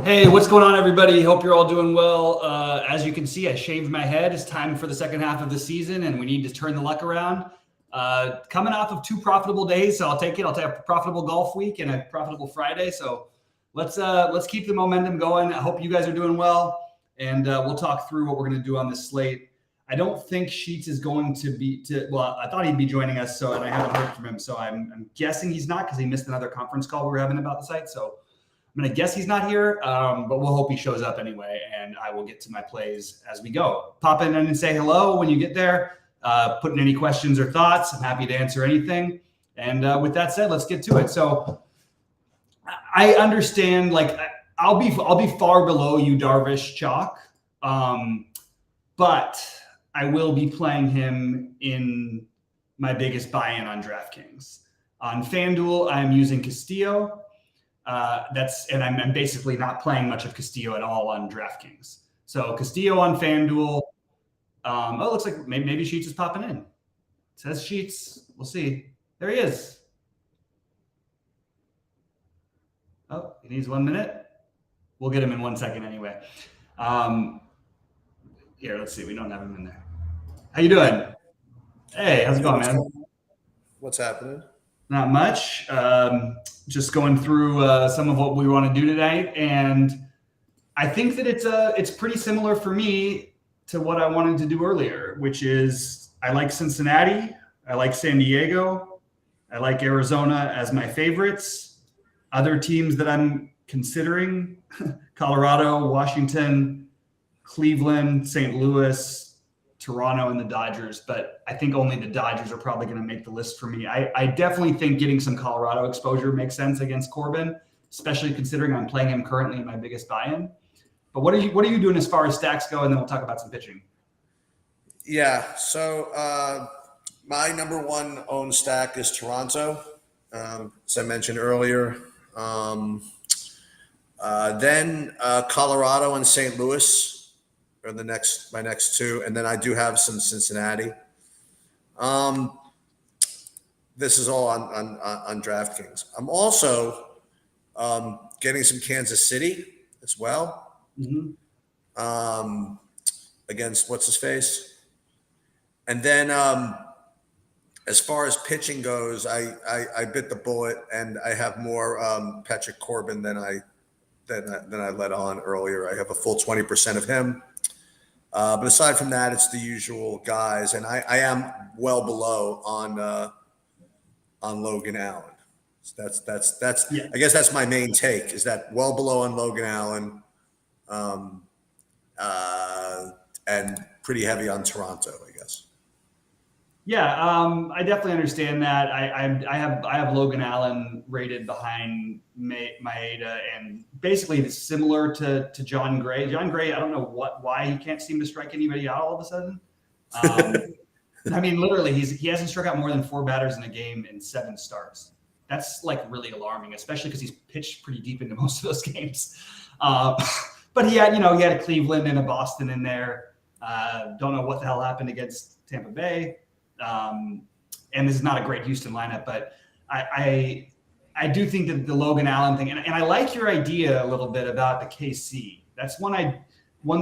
Hey, what's going on, everybody? Hope you're all doing well. As you can see, I shaved my head. It's time for the second half of the season, and we need to turn the luck around. Coming off of 2 profitable days, so I'll take it. I'll take a profitable golf week and a profitable Friday. So let's keep the momentum going. I hope you guys are doing well, and we'll talk through what we're going to do on this slate. I don't think Sheets is going to be. Well, I thought he'd be joining us, and I haven't heard from him. So I'm guessing he's not because he missed another conference call we were having about the site. So I'm going to guess he's not here, but we'll hope he shows up anyway, and I will get to my plays as we go. Pop in and say hello when you get there. Put in any questions or thoughts. I'm happy to answer anything. And with that said, let's get to it. So I understand, I'll be far below you, Darvish chalk, but I will be playing him in my biggest buy-in on DraftKings. On FanDuel, I'm using Castillo. And I'm basically not playing much of Castillo at all on DraftKings. So Castillo on FanDuel. It looks like maybe Sheets is popping in. It says Sheets. We'll see. There he is. Oh, he needs 1 minute. We'll get him in 1 second anyway. Here, let's see. We don't have him in there. How you doing? Hey, how's it going, man? What's happening? Not much. Just going through some of what we want to do tonight, and I think that it's pretty similar for me to what I wanted to do earlier, which is I like Cincinnati, I like San Diego, I like Arizona as my favorites. Other teams that I'm considering: Colorado, Washington, Cleveland, St. Louis, Toronto, and the Dodgers, but I think only the Dodgers are probably going to make the list for me. I definitely think getting some Colorado exposure makes sense against Corbin, especially considering I'm playing him currently in my biggest buy-in. But what are you doing as far as stacks go? And then we'll talk about some pitching. Yeah. So my number one owned stack is Toronto, as I mentioned earlier. Then Colorado and St. Louis are my next two, and then I do have some Cincinnati. This is all on DraftKings. I'm also getting some Kansas City as well. Mm-hmm. Against what's his face, and then as far as pitching goes, I bit the bullet, and I have more Patrick Corbin than I let on earlier. I have a full 20% of him. But aside from that, it's the usual guys, and I am well below on Logan Allen. So that's yeah. I guess that's my main take, is that well below on Logan Allen, and pretty heavy on Toronto, I guess. Yeah, I definitely understand that. I have Logan Allen rated behind Maeda, and basically it's similar to John Gray. John Gray, I don't know why he can't seem to strike anybody out all of a sudden. I mean, literally, he hasn't struck out more than 4 batters in a game in 7 starts. That's really alarming, especially because he's pitched pretty deep into most of those games. But he had a Cleveland and a Boston in there. Don't know what the hell happened against Tampa Bay. And this is not a great Houston lineup, but I do think that the Logan Allen thing, and I like your idea a little bit about the KC. That's one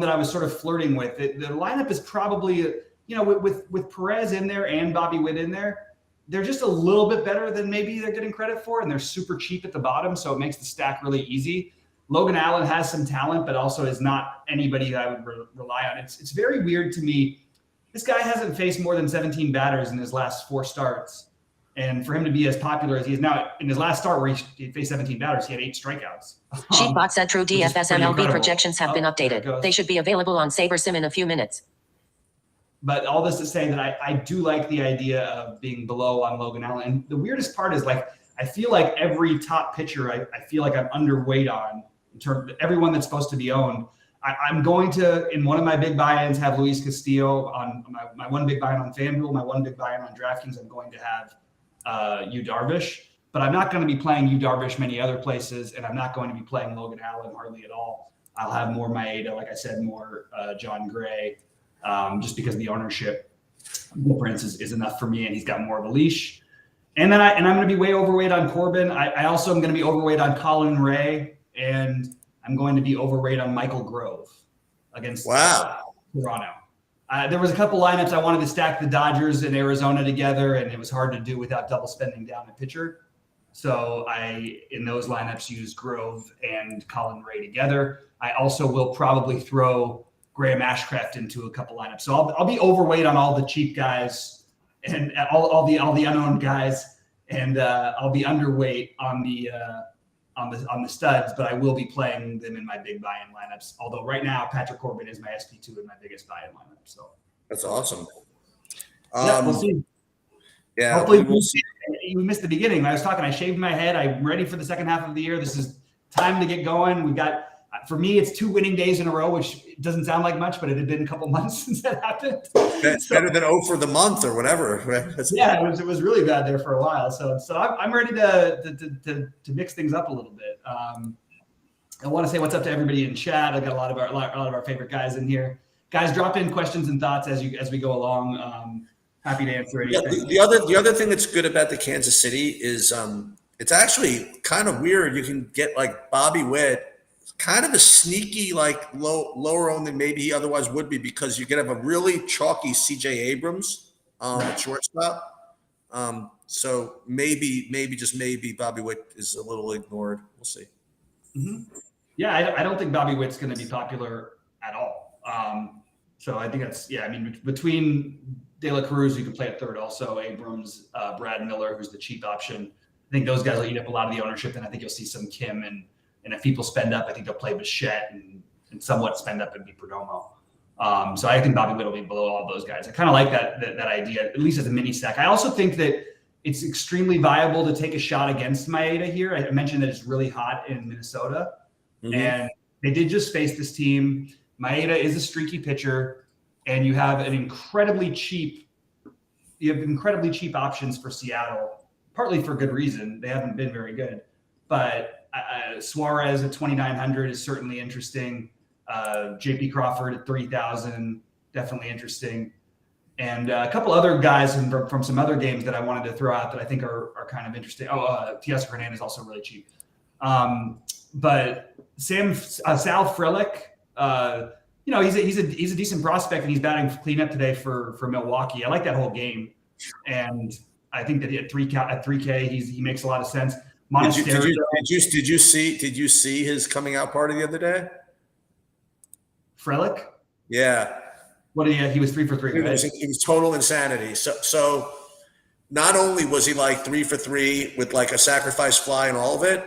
that I was sort of flirting with. The lineup is probably, with Perez in there and Bobby Witt in there, they're just a little bit better than maybe they're getting credit for, and they're super cheap at the bottom, so it makes the stack really easy. Logan Allen has some talent, but also is not anybody that I would rely on. It's very weird to me. This guy hasn't faced more than 17 batters in his last 4 starts. And for him to be as popular as he is now, in his last start where he faced 17 batters, he had 8 strikeouts. Sheetbot said true DFS MLB projections have been updated. They should be available on SaberSim in a few minutes. But all this to say that I do like the idea of being below on Logan Allen. And the weirdest part is, I feel like every top pitcher I feel like I'm underweight on in terms of everyone that's supposed to be owned. I'm going to, in one of my big buy-ins, have Luis Castillo on my one big buy-in on FanDuel, my one big buy-in on DraftKings. I'm going to have Yu Darvish, but I'm not going to be playing Yu Darvish many other places, and I'm not going to be playing Logan Allen hardly at all. I'll have more Maeda, like I said, more John Gray, just because the ownership difference is enough for me, and he's got more of a leash. And I'm going to be way overweight on Corbin. I also am going to be overweight on Colin Ray, and I'm going to be overweight on Michael Grove against Toronto. There was a couple lineups I wanted to stack the Dodgers and Arizona together, and it was hard to do without double spending down a pitcher. So I, in those lineups, used Grove and Colin Ray together. I also will probably throw Graham Ashcraft into a couple lineups. So I'll be overweight on all the cheap guys and all the unknown guys, and I'll be underweight on the studs, but I will be playing them in my big buy-in lineups. Although right now Patrick Corbin is my SP2 and my biggest buy-in lineup. So that's awesome. Yeah, we'll see. Yeah, hopefully we'll see. You missed the beginning. When I was talking, I shaved my head. I'm ready for the second half of the year. This is time to get going. We've got, for me, it's 2 winning days in a row, which doesn't sound like much, but it had been a couple months since that happened. That's better than 0 for the month or whatever. Yeah, it was really bad there for a while. So I'm ready to mix things up a little bit. I want to say what's up to everybody in chat. I got a lot of our favorite guys in here. Guys, drop in questions and thoughts as we go along. Happy to answer anything. Yeah, the other thing that's good about the Kansas City is it's actually kind of weird. You can get like Bobby Witt, kind of a sneaky like lower owned than maybe he otherwise would be, because you can have a really chalky CJ Abrams at shortstop. So maybe just maybe Bobby Witt is a little ignored. We'll see. Mm-hmm. Yeah, I don't think Bobby Witt's going to be popular at all. So I think that's, I mean, between De La Cruz, who can play at third, also Abrams, Brad Miller, who's the cheap option. I think those guys will eat up a lot of the ownership, and I think you'll see some Kim, and if people spend up, I think they'll play Bichette and somewhat spend up and be Perdomo. So I think Bobby Witt will be below all those guys. I kind of like that idea, at least as a mini stack. I also think that it's extremely viable to take a shot against Maeda here. I mentioned that it's really hot in Minnesota, and they did just face this team. Maeda is a streaky pitcher, and you have incredibly cheap options for Seattle, partly for good reason. They haven't been very good, but Suarez at 2,900 is certainly interesting. JP Crawford at 3,000, definitely interesting. And a couple other guys from some other games that I wanted to throw out that I think are kind of interesting. Teoscar Hernandez is also really cheap. But Sal Frelick, he's a decent prospect, and he's batting cleanup today for Milwaukee. I like that whole game, and I think that at 3K he makes a lot of sense. Did you see his coming out party the other day? Frelick? Yeah. What did he was 3 for 3, right? It was total insanity. So not only was he like 3 for 3 with like a sacrifice fly and all of it,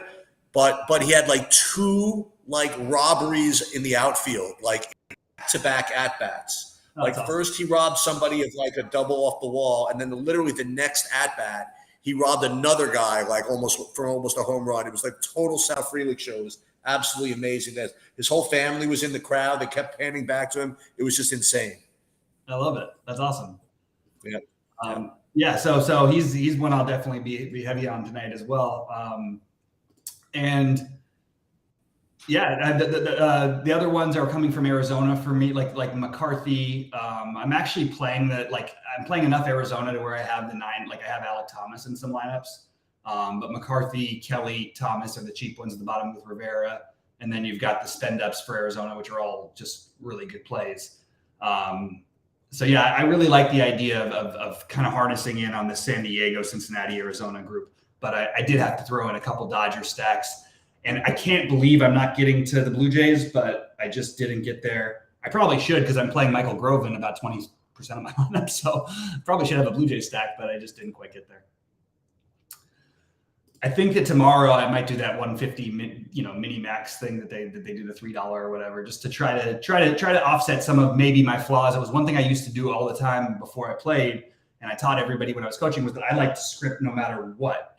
but he had like 2 like robberies in the outfield, like back-to-back at-bats. Like awesome. First he robbed somebody of like a double off the wall, and then literally the next at-bat, he robbed another guy like almost a home run. It was like total Sal Frelick show. It was absolutely amazing. That his whole family was in the crowd. They kept panning back to him. It was just insane. I love it. That's awesome. Yeah. So he's one I'll definitely be heavy on tonight as well. The other ones are coming from Arizona for me, like McCarthy. I'm actually playing I'm playing enough Arizona to where I have the 9, like I have Alec Thomas in some lineups. But McCarthy, Kelly, Thomas are the cheap ones at the bottom with Rivera. And then you've got the spend ups for Arizona, which are all just really good plays. I really like the idea of kind of harnessing in on the San Diego, Cincinnati, Arizona group. But I did have to throw in a couple Dodger stacks. And I can't believe I'm not getting to the Blue Jays, but I just didn't get there. I probably should, because I'm playing Michael Grove in about 20% of my lineup. So probably should have a Blue Jays stack, but I just didn't quite get there. I think that tomorrow I might do that 150, mini max thing that they do the $3 or whatever, just to try to offset some of maybe my flaws. It was one thing I used to do all the time before I played, and I taught everybody when I was coaching, was that I like to script no matter what.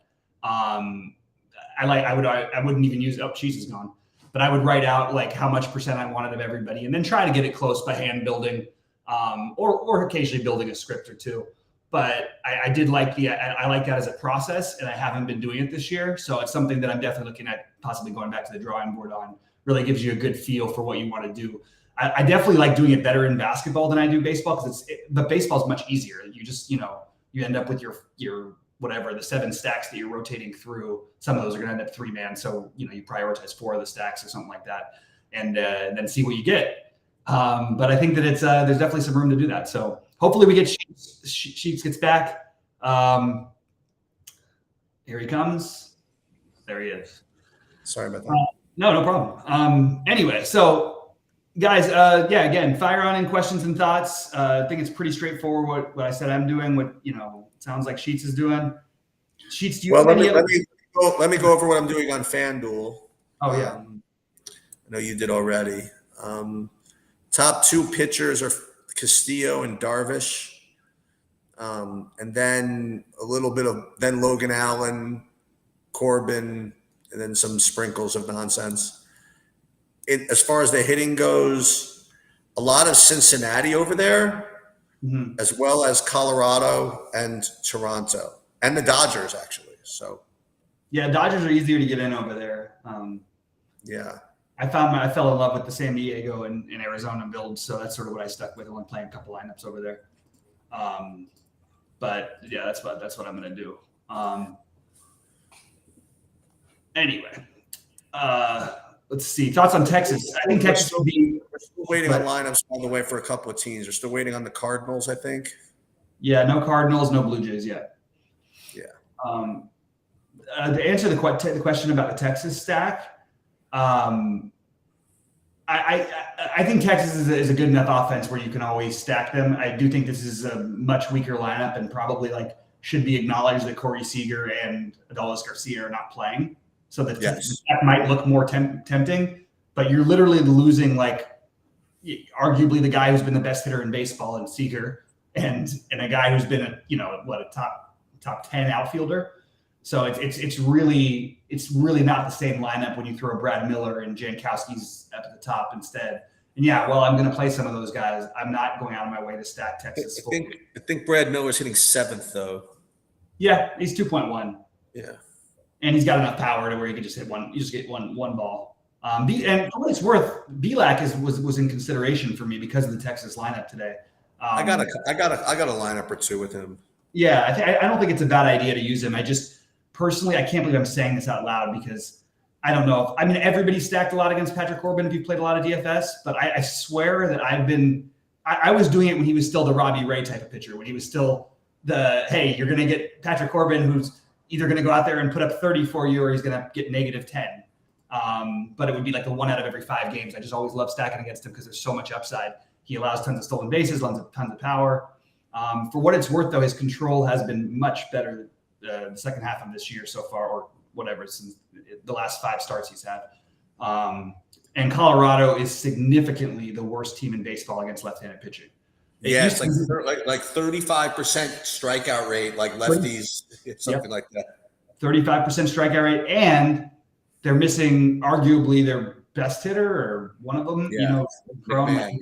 I wouldn't even use, cheese is gone, but I would write out like how much percent I wanted of everybody, and then try to get it close by hand building, or occasionally building a script or two. But I did like I like that as a process, and I haven't been doing it this year. So it's something that I'm definitely looking at possibly going back to the drawing board on. Really gives you a good feel for what you want to do. I definitely like doing it better in basketball than I do baseball, but baseball is much easier. You just, you end up with your whatever, the 7 stacks that you're rotating through, some of those are going to end up 3-man. So, you prioritize 4 of the stacks or something like that, and then see what you get. But I think that it's there's definitely some room to do that. So hopefully we get Sheets gets back. Here he comes. There he is. Sorry about that. No problem. Anyway, so guys, again, fire on in questions and thoughts. I think it's pretty straightforward what I said I'm doing, what, sounds like Sheets is doing. Sheets, do you let me go over what I'm doing on FanDuel. Oh, yeah. I know you did already. Top 2 pitchers are Castillo and Darvish. And then a little bit of Logan Allen, Corbin, and then some sprinkles of nonsense. As far as the hitting goes, a lot of Cincinnati over there, as well as Colorado and Toronto, and the Dodgers, actually. So, yeah, Dodgers are easier to get in over there. Yeah. I fell in love with the San Diego and Arizona builds, so that's sort of what I stuck with. I went playing a couple lineups over there. But yeah, that's what I'm going to do. Anyway, let's see. Thoughts on Texas? I think Texas will be. We're still waiting on lineups all the way for a couple of teams. We're still waiting on the Cardinals, I think. Yeah, no Cardinals, no Blue Jays yet. Yeah. To answer the question about the Texas stack, I think Texas is a good enough offense where you can always stack them. I do think this is a much weaker lineup and probably should be acknowledged that Corey Seager and Adolis Garcia are not playing. So that that might look more tempting, but you're literally losing arguably the guy who's been the best hitter in baseball in Seager and a guy who's been a top 10 outfielder. So it's really not the same lineup when you throw Brad Miller and Jankowski's up at the top instead. And I'm going to play some of those guys. I'm not going out of my way to stack Texas. I think Brad Miller's hitting 7th though. Yeah, he's 2.1. Yeah. And he's got enough power to where you can just hit one. You just get one ball. And for what it's worth, Belak was in consideration for me because of the Texas lineup today. I got a lineup or 2 with him. Yeah, I don't think it's a bad idea to use him. I just personally, I can't believe I'm saying this out loud because I don't know. Everybody stacked a lot against Patrick Corbin if you played a lot of DFS, but I swear that I was doing it when he was still the Robbie Ray type of pitcher, when he was still hey, you're going to get Patrick Corbin who's either going to go out there and put up 30 for you or he's going to get -10. But it would be like a 1 out of every 5 games. I just always love stacking against him because there's so much upside. He allows tons of stolen bases, tons of power. For what it's worth, though, his control has been much better the second half of this year so far, or whatever, since the last 5 starts he's had. And Colorado is significantly the worst team in baseball against left-handed pitching. It's like 35% strikeout rate, like lefties, something like that. 35% strikeout rate, and they're missing arguably their best hitter or one of them. Yeah. Right?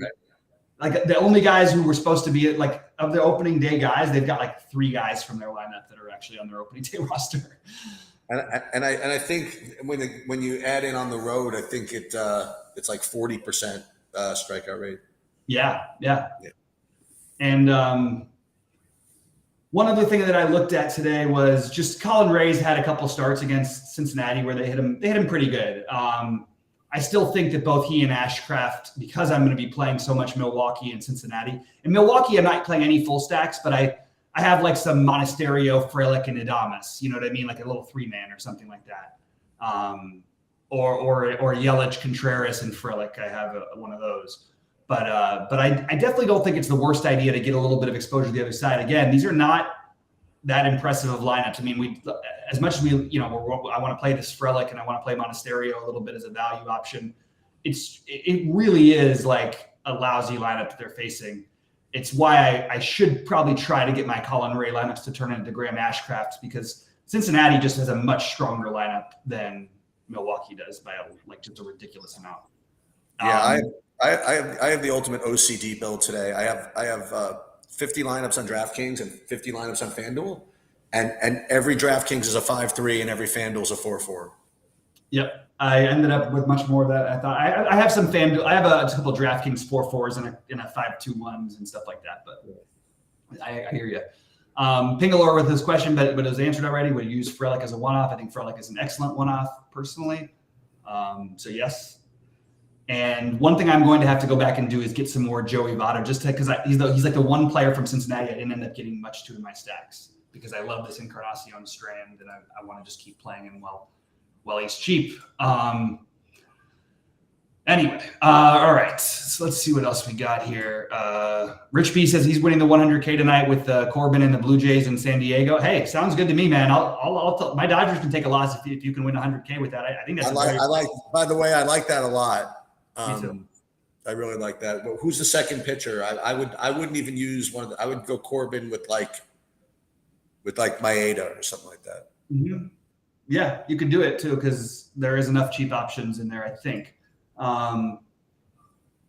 Like the only guys who were supposed to be of the opening day guys, they've got 3 guys from their lineup that are actually on their opening day roster. And I think when you add in on the road, I think it's like 40% strikeout rate. Yeah. And one other thing that I looked at today was just Colin Ray's had a couple starts against Cincinnati where they hit him pretty good. I still think that both he and Ashcraft, because I'm going to be playing so much Milwaukee and Cincinnati. In Milwaukee, I'm not playing any full stacks, but I have some Monasterio, Frelick, and Adames. You know what I mean? Like a little 3-man or something like that. Or Yelich, Contreras, and Frelick. I have one of those. But I definitely don't think it's the worst idea to get a little bit of exposure to the other side. Again, these are not that impressive of lineups. We as much as I want to play this Frelick and I want to play Monasterio a little bit as a value option. It really is like a lousy lineup that they're facing. It's why I should probably try to get my Colin Ray lineups to turn into Graham Ashcraft, because Cincinnati just has a much stronger lineup than Milwaukee does by just a ridiculous amount. Yeah, I have the ultimate OCD build today. I have 50 lineups on DraftKings and 50 lineups on FanDuel, and every DraftKings is a 5-3 and every FanDuel is a 4-4. Yep. I ended up with much more that I thought. I have some FanDuel. I have a couple of DraftKings 4-4s and a 5-2-1s and stuff like that. But I hear you. Pingalore with his question, but it was answered already. Would use Frelick as a one-off. I think Frelick is an excellent one-off personally. So yes. And one thing I'm going to have to go back and do is get some more Joey Votto, just because he's like the one player from Cincinnati I didn't end up getting much to in my stacks because I love this Encarnacion strand and I want to just keep playing him while he's cheap. Anyway, all right. So let's see what else we got here. Rich B says he's winning the 100K tonight with Corbin and the Blue Jays in San Diego. Hey, sounds good to me, man. I'll my Dodgers can take a loss if you can win 100K with that. I think that's. By the way, I like that a lot. Me too. I really like that. But who's the second pitcher? I wouldn't even use one of I would go Corbin with Maeda or something like that. Mm-hmm. Yeah, you could do it too because there is enough cheap options in there, I think.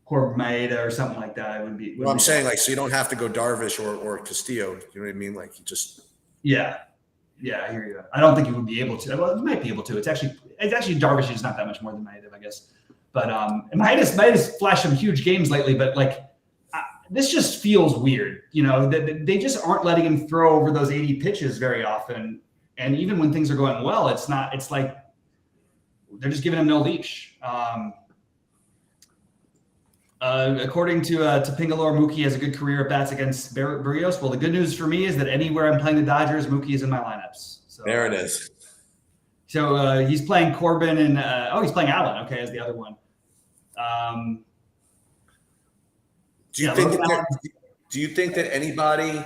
Corbin Maeda or something like that. I'm saying so you don't have to go Darvish or Castillo. You know what I mean? Like you just. Yeah, I hear you. I don't think you would be able to. Well, you might be able to. It's actually Darvish is not that much more than Maeda, I guess. But Maeda's flashed some huge games lately, but this just feels weird. You know, they just aren't letting him throw over those 80 pitches very often. And even when things are going well, it's like they're just giving him no leash. According to Pingalore, Mookie has a good career at bats against Berrios. Well, the good news for me is that anywhere I'm playing the Dodgers, Mookie is in my lineups. So there it is. So he's playing Corbin and he's playing Allen. Okay, as the other one. Do you think that anybody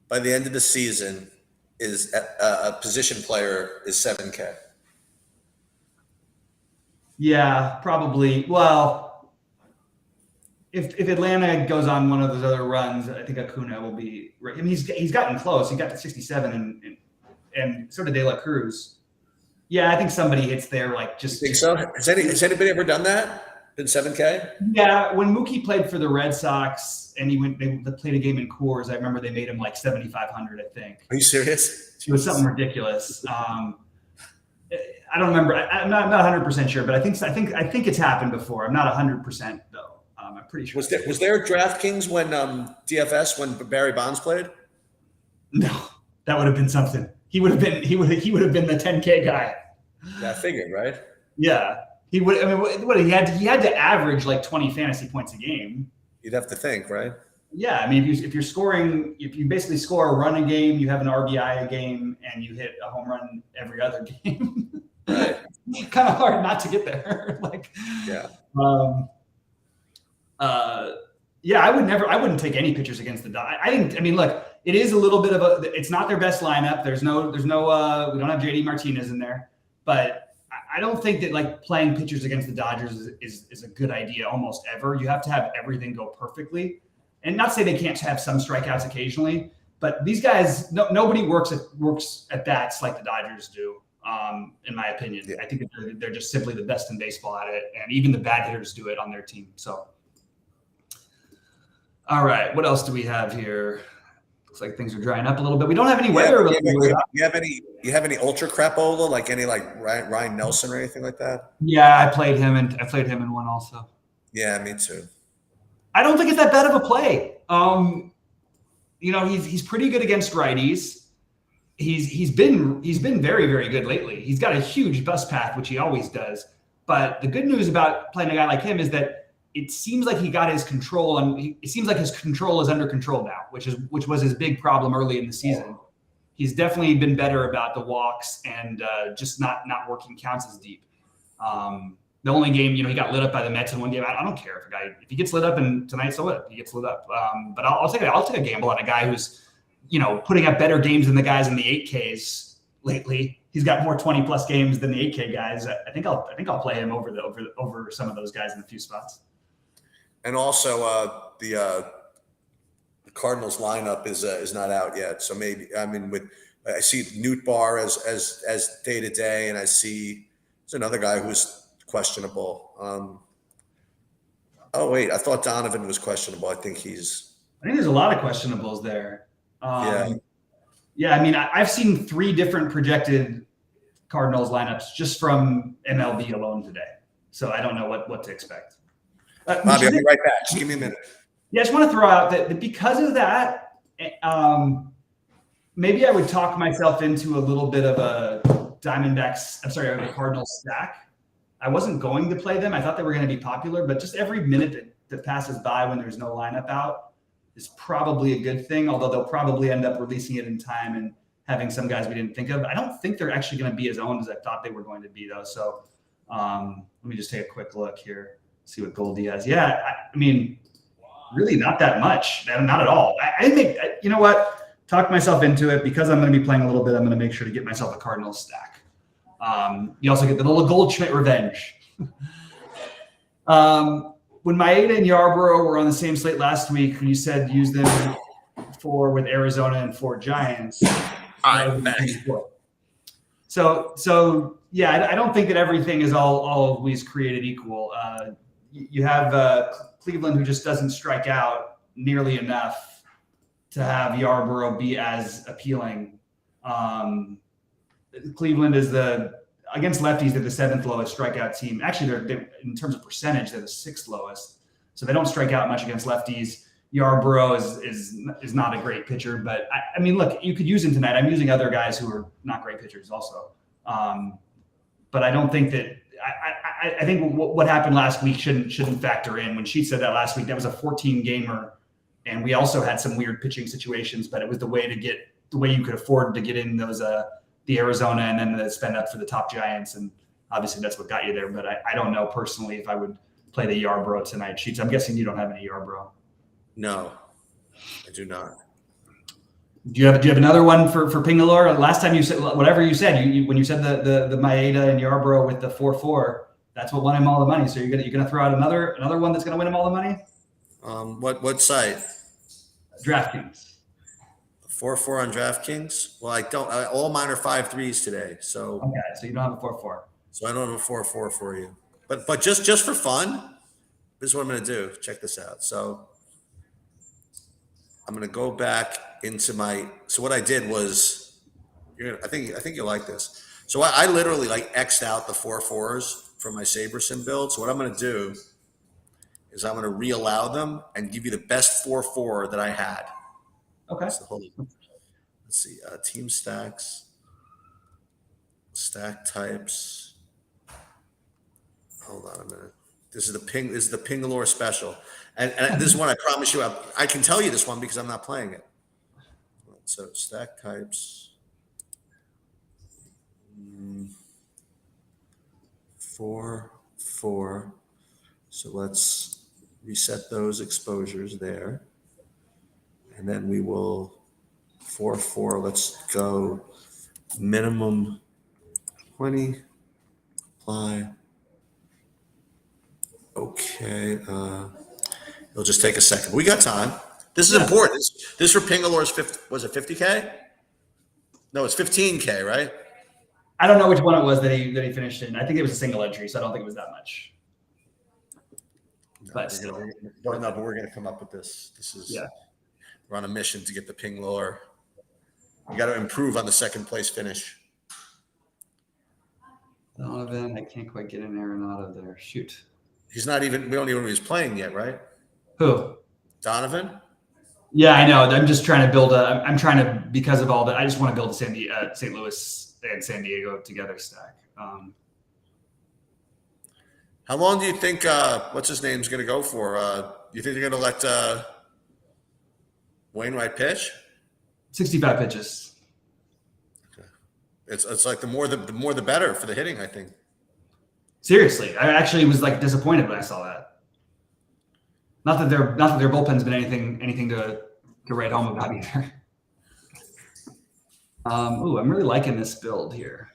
by the end of the season is a position player is 7K? Yeah, probably. Well, if Atlanta goes on one of those other runs, I think Acuna will be. I mean, he's gotten close. He got to 67, and so did De La Cruz. Yeah, I think somebody hits there. Just think so. Has anybody ever done that? Been 7K? Yeah, when Mookie played for the Red Sox and they played a game in Coors, I remember they made him 7,500. I think. Are you serious? It was something ridiculous. I don't remember. I'm not 100% sure, but I think it's happened before. I'm not 100% though. I'm pretty sure. Was there DraftKings when DFS when Barry Bonds played? No, that would have been something. He would have been the 10K guy. Yeah, I figured, right? Yeah, he would. I mean, what he had to average 20 fantasy points a game. You'd have to think, right? Yeah, I mean, if you're scoring, if you basically score a run a game, you have an RBI a game, and you hit a home run every other game. Right. Kind of hard not to get there. Yeah. Yeah, I wouldn't take any pitchers against the Dodgers. I mean, look, it is a little bit of it's not their best lineup. There's no, we don't have JD Martinez in there, but I don't think that playing pitchers against the Dodgers is a good idea almost ever. You have to have everything go perfectly, and not to say they can't have some strikeouts occasionally, but these guys, nobody works at bats like the Dodgers do. In my opinion, yeah. I think they're just simply the best in baseball at it, and even the bad hitters do it on their team. So, all right, what else do we have here? Looks like things are drying up a little bit. We don't have any weather. You have any ultra crapola, like any Ryan Nelson or anything like that? Yeah, I played him in one also. Yeah, me too. I don't think it's that bad of a play. He's pretty good against righties. He's been very, very good lately. He's got a huge bus path, which he always does. But the good news about playing a guy like him is that it seems like he got his control, and it seems like his control is under control now, which was his big problem early in the season. He's definitely been better about the walks and just not working counts as deep. The only game, he got lit up by the Mets in one game. I don't care if he gets lit up, and tonight, so what? He gets lit up. But I'll take a gamble on a guy who's putting up better games than the guys in the 8Ks lately. He's got more 20+ games than the 8K guys. I think I'll play him over some of those guys in a few spots. And also the Cardinals lineup is not out yet. So maybe I see Newt Barr as day to day, and I see there's another guy who's questionable. Oh wait, I thought Donovan was questionable. I think there's a lot of questionables there. Yeah. I mean, I've seen 3 different projected Cardinals lineups just from MLB alone today. So I don't know what to expect. Bobby, I'll be right back. Just give me a minute. Yeah, I just want to throw out that because of that, maybe I would talk myself into a little bit of a a Cardinals stack. I wasn't going to play them. I thought they were going to be popular, but just every minute that passes by when there's no lineup out is probably a good thing, although they'll probably end up releasing it in time and having some guys we didn't think of. I don't think they're actually going to be as owned as I thought they were going to be, though. So let me just take a quick look here, see what Goldie has. Yeah, I mean, really not that much. Not at all. I think, you know what? Talk myself into it because I'm going to be playing a little bit. I'm going to make sure to get myself a Cardinals stack. You also get the little Goldschmidt revenge. When Maeda and Yarbrough were on the same slate last week, when you said use them with Arizona and 4 Giants. So yeah, I don't think that everything is always created equal. You have Cleveland, who just doesn't strike out nearly enough to have Yarbrough be as appealing. Cleveland is against lefties, they're the 7th lowest strikeout team. Actually, they're in terms of percentage, they're the 6th lowest. So they don't strike out much against lefties. Yarbrough is not a great pitcher, but I mean, look, you could use him tonight. I'm using other guys who are not great pitchers also. But I don't think that I think what happened last week shouldn't factor in. When she said that last week, that was a 14 gamer, and we also had some weird pitching situations, but it was the way you could afford to get in those the Arizona and then the spend up for the top Giants, and obviously that's what got you there. But I don't know personally if I would play the Yarbrough tonight. Sheets, I'm guessing you don't have any Yarbrough. No, I do not. Do you have another one for Pingalore? Last time you said whatever you said, when you said the Maeda and Yarbrough with the 4-4, that's what won him all the money. So you're gonna throw out another one that's gonna win him all the money? What site? DraftKings. 4-4 on DraftKings. Well, I don't. All mine are 5-3s today. So okay, so you don't have a 4-4. So I don't have a 4-4 for you. But just for fun, this is what I'm going to do. Check this out. So I'm going to go back into my. So what I did was, I think you'll like this. So I literally X'd out the 4-4s from my SaberSim build. So what I'm going to do is I'm going to re-allow them and give you the best 4-4 that I had. Okay. So let's see. Team stacks, stack types. Hold on a minute. This is the Pingalore special, and this is one I promise you. I can tell you this one because I'm not playing it. So stack types. 4-4. So let's reset those exposures there. And then we will 4-4. Let's go minimum 20. Apply. Okay. It'll just take a second. We got time. This is important. This for Pingalore's 50. Was it 50K? No, it's 15K, right? I don't know which one it was that he finished in. I think it was a single entry, so I don't think it was that much. But we're going to come up with this. This is we're on a mission to get the Pingalore. We got to improve on the second place finish. Donovan, I can't quite get an Arenado there. Shoot. He's not even. We don't even know he's playing yet, right? Who? Donovan. Yeah, I know. I'm just trying to build I'm trying to, because of all that. I just want to build a St. Louis and San Diego together stack. How long do you think? What's his name's going to go for? You think they're going to let Wainwright pitch? 65 pitches. Okay. It's like the more the better for the hitting, I think. Seriously, I actually was disappointed when I saw that. Not that their bullpen's been anything to write home about either. I'm really liking this build here.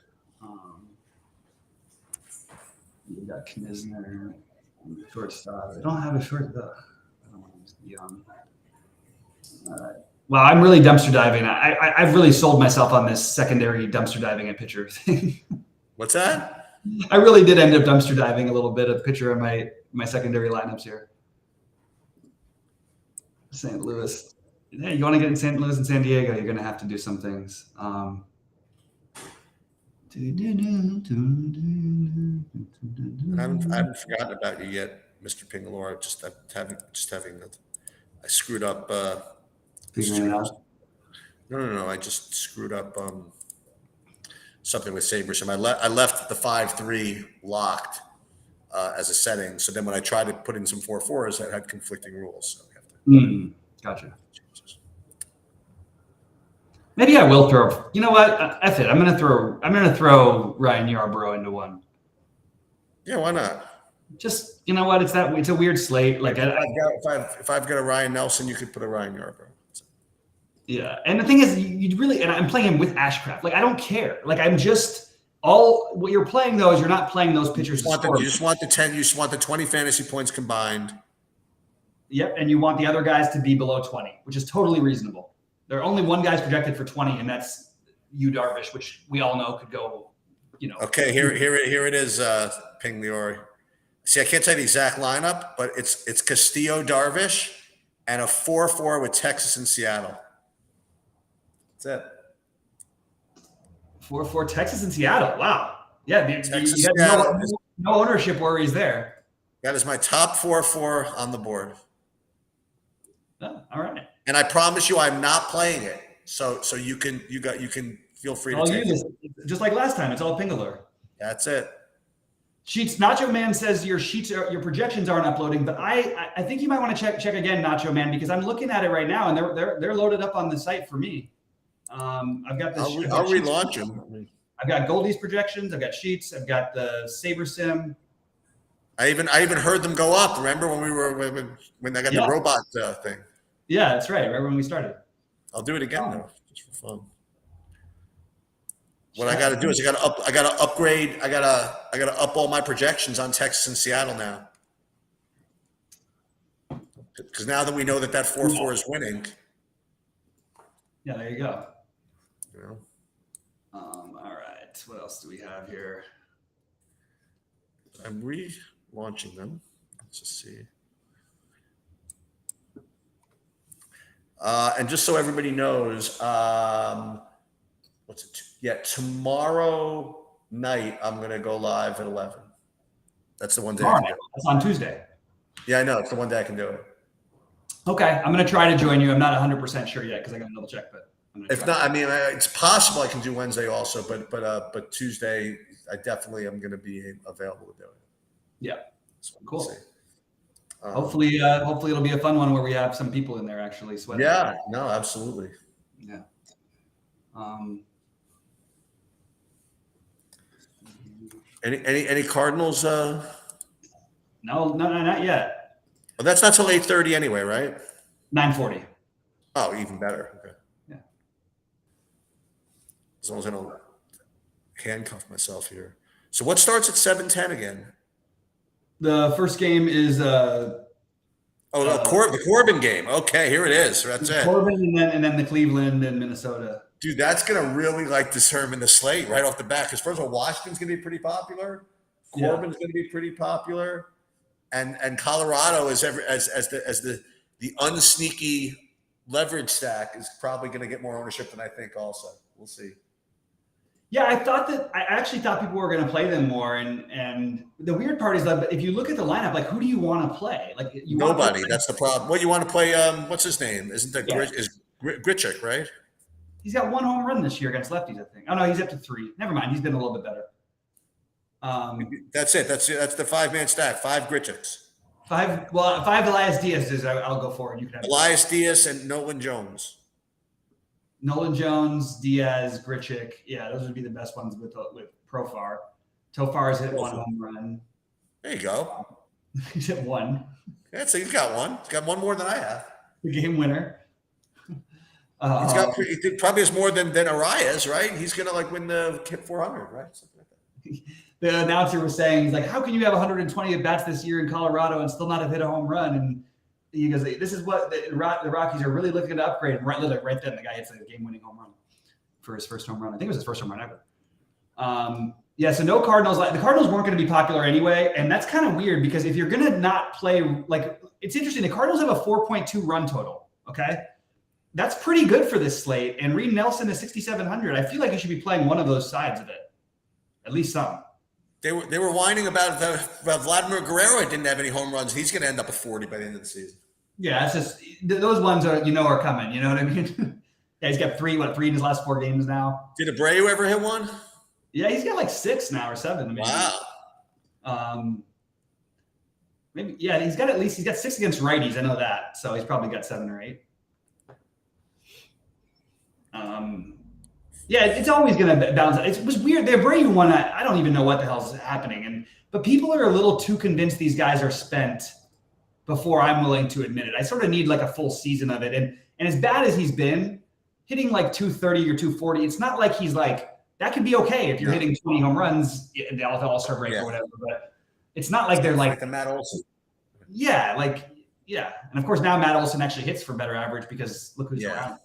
We got Knizner, shortstop. I don't have a short. I don't want to be on. All right. Well, I'm really dumpster diving. I've really sold myself on this secondary dumpster diving at pitcher thing. What's that? I really did end up dumpster diving a little bit of pitcher in my secondary lineups here. St. Louis. Yeah, you want to get in St. Louis and San Diego, you're going to have to do some things. I haven't forgotten about you yet, Mr. Pingalore. Just having I screwed up. No. I just screwed up something with SaberSim. I left the 5-3 locked as a setting. So then when I tried to put in some 4-4s, that had conflicting rules. So we have to Gotcha. Maybe I will throw. You know what? That's it. I'm gonna throw Ryan Yarbrough into one. Yeah, why not? Just you know what? It's a weird slate. Like if I've got a Ryan Nelson, you could put a Ryan Yarbrough. Yeah, and the thing is, you really, and I'm playing him with Ashcraft. Like I don't care. Like I'm just what you're playing though is you're not playing those pitchers. You just want the 10. You just want the 20 fantasy points combined. Yep, and you want the other guys to be below 20, which is totally reasonable. There are only one guy's projected for 20, and that's Yu Darvish, which we all know could go. Okay, here it is. Ping Liori. See, I can't tell you the exact lineup, but it's Castillo, Darvish, and a 4-4 with Texas and Seattle. That's it. 4-4 Texas and Seattle. Wow. Yeah, Texas, you got no ownership worries there. That is my top 4-4 on the board. Oh, all right. And I promise you, I'm not playing it. So you can feel free to take it. Just like last time, it's all Pingalore. That's it. Sheets. Nacho Man says your your projections aren't uploading, but I think you might want to check again, Nacho Man, because I'm looking at it right now and they're loaded up on the site for me. I've got this. I'll relaunch them. I've got Goldie's projections. I've got Sheets. I've got the SaberSim. I even heard them go up. Remember when I got the robot thing? Yeah, that's right. Right when we started. I'll do it again though, just for fun. What I got to do is I got to upgrade. I got to up all my projections on Texas and Seattle now. Because now that we know that 4-4 is winning. Yeah, there you go. You know. All right. What else do we have here? I'm relaunching them. Let's just see. And just so everybody knows, what's it? Yeah, tomorrow night I'm gonna go live at 11. That's the one day. That's on Tuesday. Yeah, I know. It's the one day I can do it. Okay, I'm gonna try to join you. I'm not 100% sure yet because I got to double check. But if not, I mean, it's possible I can do Wednesday also. But Tuesday, I definitely am gonna be available to do it. Yeah, so cool. Hopefully it'll be a fun one where we have some people in there actually sweating. Yeah, no, absolutely. Yeah. Any Cardinals? No, not yet. Well, that's not till 8:30 anyway, right? 9:40. Oh, even better. Okay. Yeah. As long as I don't handcuff myself here. So what starts at 7:10 again? The first game is the Corbin game. Okay, here it is. That's it. Corbin and then the Cleveland and Minnesota. Dude, that's gonna really determine the slate right off the bat. Because first of all, Washington's gonna be pretty popular. Corbin's gonna be pretty popular, and Colorado is the unsneaky leverage stack is probably gonna get more ownership than I think. Also, we'll see. Yeah, I actually thought people were going to play them more, and the weird part is that if you look at the lineup, like who do you want to play? Like nobody. That's the problem. What you want to play? What's his name? Isn't that Grichuk, right? He's got 1 home run this year against lefties, I think. Oh no, he's up to 3. Never mind, he's been a little bit better. That's it. That's the 5-man stack. 5 Grichuks. 5 Elias Diaz's. I'll go for it. You can have Elias Diaz and Nolan Jones. Nolan Jones, Diaz, Grichuk. Yeah, those would be the best ones with Profar. Tofar's hit 1 home run. There you go. He's hit 1. Yeah, so he's got 1. He's got 1 more than I have. The game winner. He probably has more than Arias, right? He's gonna win the 400, right? Something like that. The announcer was saying, he's like, "How can you have 120 at bats this year in Colorado and still not have hit a home run?" And he goes, "This is what the Rockies are really looking to upgrade." And right then, the guy hits a game-winning home run for his first home run. I think it was his first home run ever. Yeah, so no Cardinals. The Cardinals weren't going to be popular anyway, and that's kind of weird because if you're going to not play, it's interesting. The Cardinals have a 4.2 run total. Okay, that's pretty good for this slate. And Reed Nelson is 6,700. I feel like you should be playing one of those sides of it, at least some. They were whining about Vladimir Guerrero didn't have any home runs. He's going to end up with 40 by the end of the season. Yeah, it's just those ones are coming. You know what I mean? Yeah, he's got three in his last 4 games now. Did Abreu ever hit one? Yeah, he's got like 6 now or 7. Maybe. Wow. Maybe, yeah, he's got 6 against righties. I know that. So he's probably got 7 or 8. Yeah, it's always going to bounce. It was weird. The Abreu one, I don't even know what the hell's happening. But people are a little too convinced these guys are spent before I'm willing to admit it. I sort of need like a full season of it. And as bad as he's been, hitting like 230 or 240, it's not like he's like, that could be okay if you're hitting 20 home runs in the All-Star break or whatever. But it's not like they're like the Matt Olson. Yeah, and of course now Matt Olson actually hits for better average because look who's around.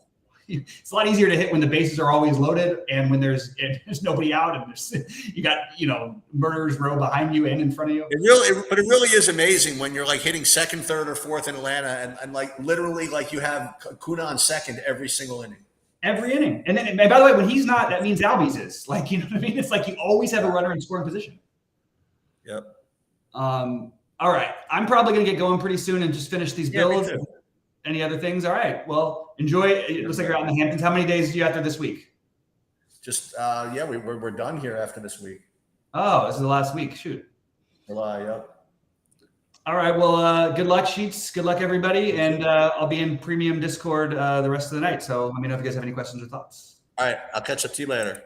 It's a lot easier to hit when the bases are always loaded and when there's nobody out and you got murderers row behind you and in front of you. But it really is amazing when you're like hitting second, third, or fourth in Atlanta and like literally like you have Acuna on second every single inning. Every inning, and by the way, when he's not, that means Albies is like what I mean. It's like you always have a runner in scoring position. Yep. All right, I'm probably gonna get going pretty soon and just finish these builds. Any other things? All right. Well, enjoy. It looks like you're out in the Hamptons. How many days do you have after this week? Just we're done here after this week. Oh, this is the last week. Shoot. July. Yep. All right. Well, good luck, Sheets. Good luck, everybody. And I'll be in premium Discord the rest of the night. So let me know if you guys have any questions or thoughts. All right. I'll catch up to you later.